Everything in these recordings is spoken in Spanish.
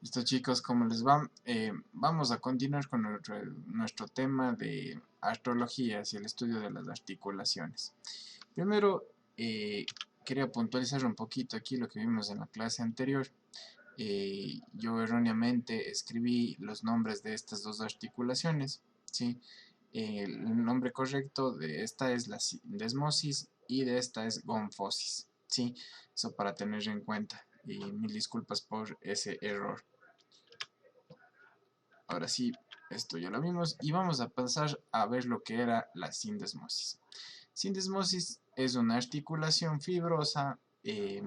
Listo chicos, ¿cómo les va? Vamos a continuar con nuestro tema de astrología y el estudio de las articulaciones. Primero, quería puntualizar un poquito aquí lo que vimos en la clase anterior. Yo erróneamente escribí los nombres de estas dos articulaciones, ¿sí? El nombre correcto de esta es la desmosis y de esta es gonfosis, ¿sí? Eso para tener en cuenta. Y mil disculpas por ese error. Ahora sí, esto ya lo vimos y vamos a pasar a ver lo que era la sindesmosis. Sindesmosis es una articulación fibrosa de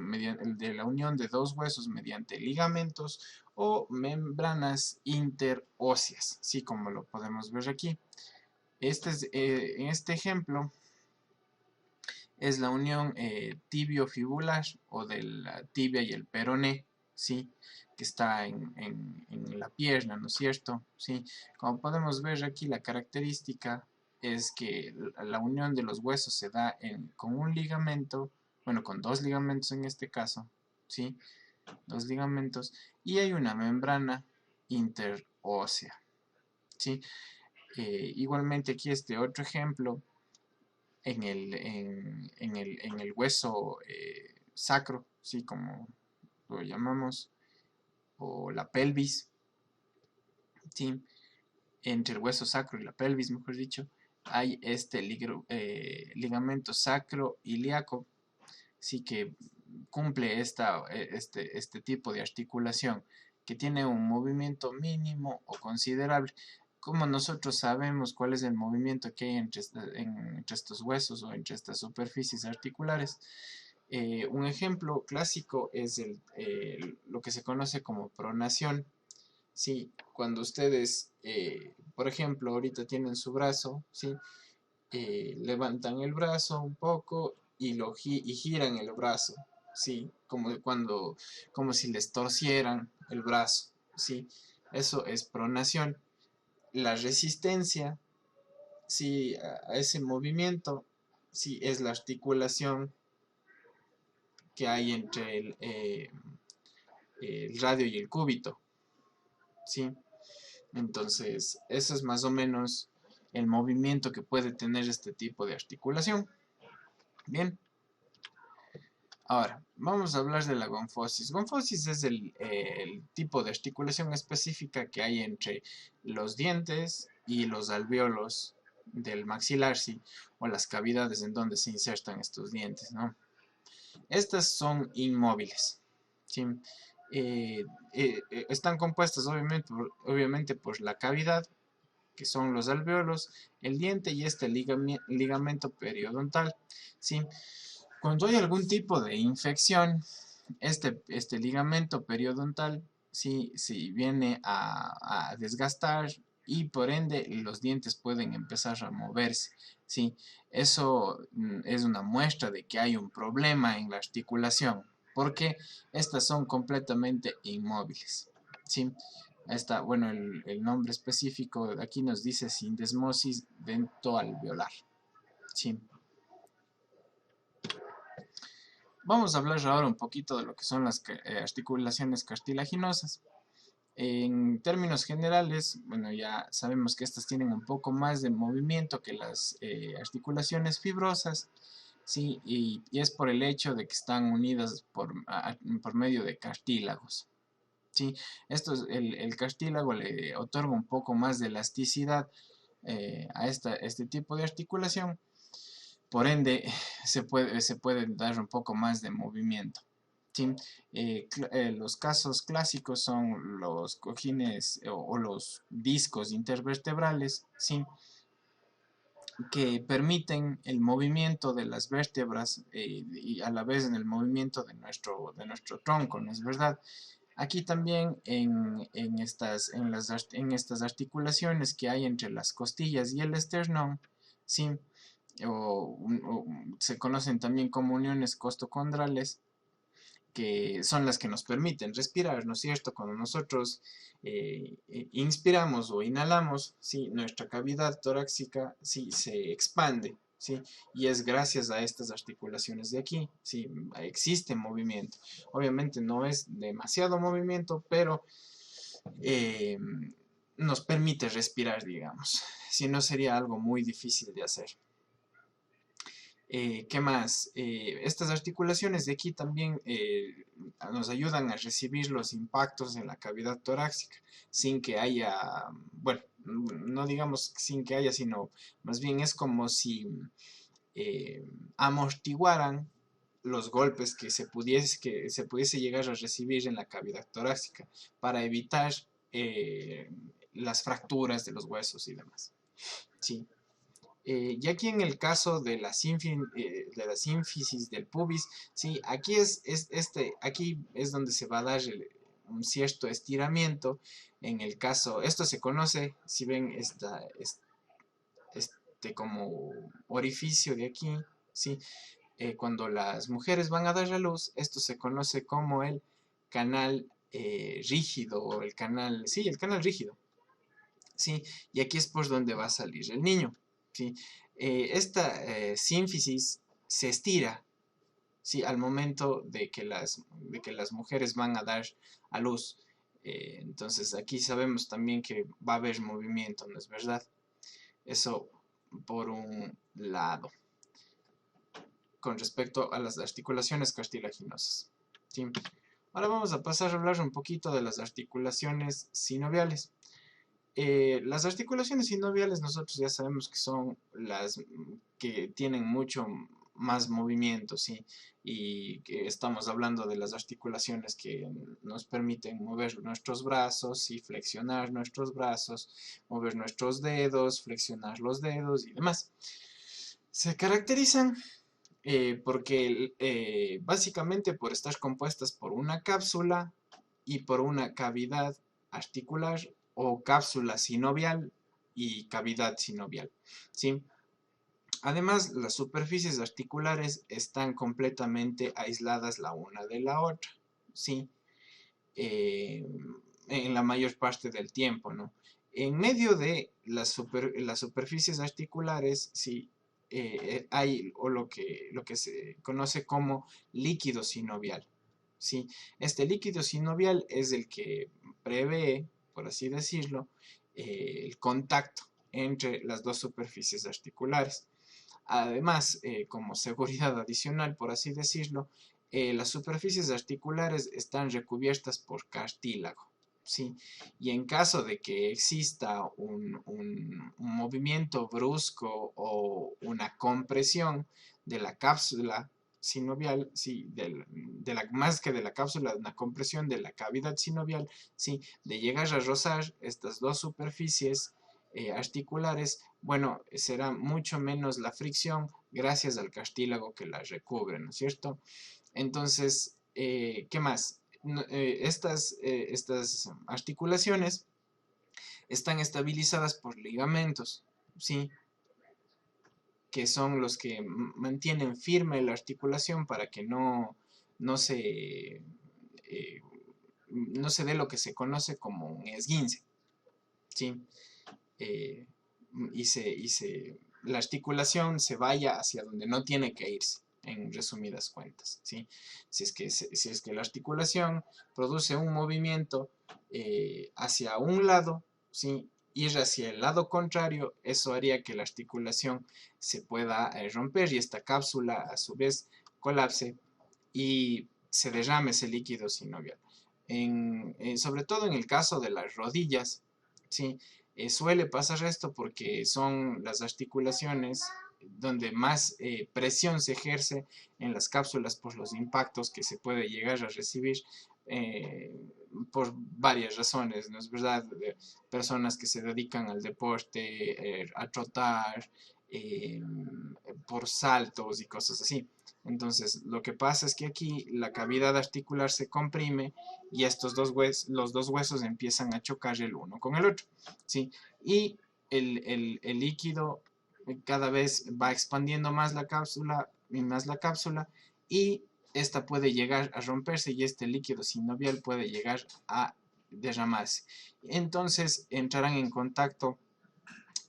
la unión de dos huesos mediante ligamentos o membranas interóseas, así como lo podemos ver aquí. En este ejemplo es la unión tibio-fibular o de la tibia y el peroné, ¿sí? Que está en la pierna, ¿no es cierto? ¿Sí? Como podemos ver aquí, la característica es que la unión de los huesos se da con un ligamento, bueno, con dos ligamentos en este caso, ¿sí? Dos ligamentos, y hay una membrana interósea, ¿sí? Igualmente aquí este otro ejemplo en el hueso sacro, ¿sí? Como lo llamamos, o la pelvis, ¿sí? Entre el hueso sacro y la pelvis, mejor dicho, hay este ligamento sacro-ilíaco, sí que cumple este tipo de articulación, que tiene un movimiento mínimo o considerable. Como nosotros sabemos cuál es el movimiento que hay entre estos huesos o entre estas superficies articulares, un ejemplo clásico es lo que se conoce como pronación. Sí, cuando ustedes, por ejemplo, ahorita tienen su brazo, ¿sí? Levantan el brazo un poco y giran el brazo, ¿sí? Como si les torcieran el brazo, ¿sí? Eso es pronación. La resistencia, ¿sí? A ese movimiento, sí, es la articulación que hay entre el radio y el cúbito, ¿sí? Entonces, eso es más o menos el movimiento que puede tener este tipo de articulación. Bien, ahora vamos a hablar de la gonfosis. Gonfosis es el tipo de articulación específica que hay entre los dientes y los alvéolos del maxilar, ¿sí? O las cavidades en donde se insertan estos dientes, ¿no? Estas son inmóviles, ¿sí? Están compuestas obviamente por la cavidad, que son los alvéolos, el diente y este ligamento periodontal, ¿sí? Cuando hay algún tipo de infección, este ligamento periodontal sí viene a desgastar y por ende los dientes pueden empezar a moverse, ¿sí? Eso es una muestra de que hay un problema en la articulación, porque estas son completamente inmóviles, ¿sí? Está, bueno, el nombre específico de aquí nos dice sindesmosis dentoalveolar, ¿sí? Vamos a hablar ahora un poquito de lo que son las articulaciones cartilaginosas. En términos generales, bueno, ya sabemos que estas tienen un poco más de movimiento que las articulaciones fibrosas, ¿sí? Y es por el hecho de que están unidas por medio de cartílagos, ¿sí? El cartílago le otorga un poco más de elasticidad este tipo de articulación, por ende se puede dar un poco más de movimiento. ¿Sí? Los casos clásicos son los cojines o los discos intervertebrales, ¿sí? Que permiten el movimiento de las vértebras y a la vez en el movimiento de nuestro tronco, ¿no es verdad? Aquí también en estas articulaciones que hay entre las costillas y el esternón, ¿sí? O se conocen también como uniones costocondrales, que son las que nos permiten respirar, ¿no es cierto? Cuando nosotros inspiramos o inhalamos, ¿sí? Nuestra cavidad torácica sí, se expande, ¿sí? Y es gracias a estas articulaciones de aquí, ¿sí? Existe movimiento. Obviamente no es demasiado movimiento, pero eh, nos permite respirar, digamos. Si no, sería algo muy difícil de hacer. ¿Qué más? Estas articulaciones de aquí también nos ayudan a recibir los impactos en la cavidad torácica sin que haya, bueno, no digamos sin que haya, sino más bien es como si eh, amortiguaran los golpes que se pudiese llegar a recibir en la cavidad torácica para evitar las fracturas de los huesos y demás. Sí. Y aquí en el caso de de la sínfisis del pubis, sí, aquí es donde se va a dar un cierto estiramiento. En el caso, esto se conoce, si ven este como orificio de aquí, sí, cuando las mujeres van a dar a luz, esto se conoce como el canal rígido, o el canal, sí, el canal rígido, ¿sí? Y aquí es por donde va a salir el niño, ¿sí? Esta sínfisis se estira, ¿sí? Al momento de que las mujeres van a dar a luz. Entonces aquí sabemos también que va a haber movimiento, ¿no es verdad? Eso por un lado, con respecto a las articulaciones cartilaginosas, ¿sí? Ahora vamos a pasar a hablar un poquito de las articulaciones sinoviales. Las articulaciones sinoviales nosotros ya sabemos que son las que tienen mucho más movimiento, ¿sí? Y que estamos hablando de las articulaciones que nos permiten mover nuestros brazos y flexionar nuestros brazos, mover nuestros dedos, flexionar los dedos y demás. Se caracterizan porque básicamente por estar compuestas por una cápsula y por una cavidad articular o cápsula sinovial y cavidad sinovial, ¿sí? Además, las superficies articulares están completamente aisladas la una de la otra, ¿sí? Eh, en la mayor parte del tiempo, ¿no? En medio de las superficies articulares, sí, hay lo que se conoce como líquido sinovial, ¿sí? Este líquido sinovial es el que prevé, por así decirlo, el contacto entre las dos superficies articulares. Además, como seguridad adicional, por así decirlo, las superficies articulares están recubiertas por cartílago, ¿sí? Y en caso de que exista un movimiento brusco o una compresión de la cápsula sinovial, sí, más que de la cápsula, una compresión de la cavidad sinovial, sí, de llegar a rozar estas dos superficies articulares, bueno, será mucho menos la fricción gracias al cartílago que la recubre, ¿no es cierto? Entonces, ¿qué más? Estas articulaciones están estabilizadas por ligamentos, ¿sí? Que son los que mantienen firme la articulación para que no se, eh, no se dé lo que se conoce como un esguince, ¿sí? Eh, la articulación se vaya hacia donde no tiene que irse, en resumidas cuentas, ¿sí? Si es que la articulación produce un movimiento hacia un lado, ¿sí? Ir hacia el lado contrario, eso haría que la articulación se pueda romper y esta cápsula a su vez colapse y se derrame ese líquido sinovial. Sobre todo en el caso de las rodillas, ¿sí? Suele pasar esto porque son las articulaciones donde más presión se ejerce en las cápsulas por los impactos que se puede llegar a recibir eh, por varias razones, ¿no es verdad? De personas que se dedican al deporte, a trotar, eh, por saltos y cosas así. Entonces, lo que pasa es que aquí la cavidad articular se comprime y los dos huesos empiezan a chocar el uno con el otro, ¿sí? Y el líquido cada vez va expandiendo más la cápsula y más la cápsula y esta puede llegar a romperse y este líquido sinovial puede llegar a derramarse. Entonces entrarán en contacto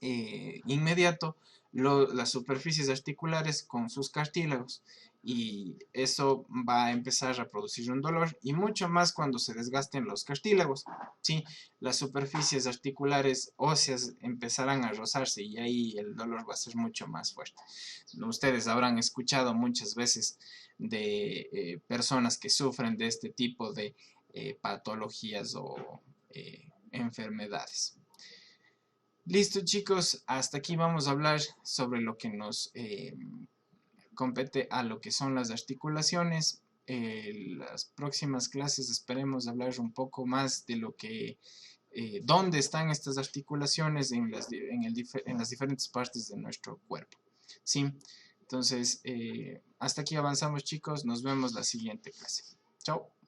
inmediato las superficies articulares con sus cartílagos y eso va a empezar a producir un dolor y mucho más cuando se desgasten los cartílagos, ¿sí? Las superficies articulares óseas empezarán a rozarse y ahí el dolor va a ser mucho más fuerte. Ustedes habrán escuchado muchas veces de personas que sufren de este tipo de patologías o enfermedades. Listo, chicos, hasta aquí vamos a hablar sobre lo que nos compete a lo que son las articulaciones. Las próximas clases esperemos hablar un poco más de lo que, dónde están estas articulaciones en las diferentes partes de nuestro cuerpo. ¿Sí? Entonces, hasta aquí avanzamos, chicos. Nos vemos la siguiente clase. Chao.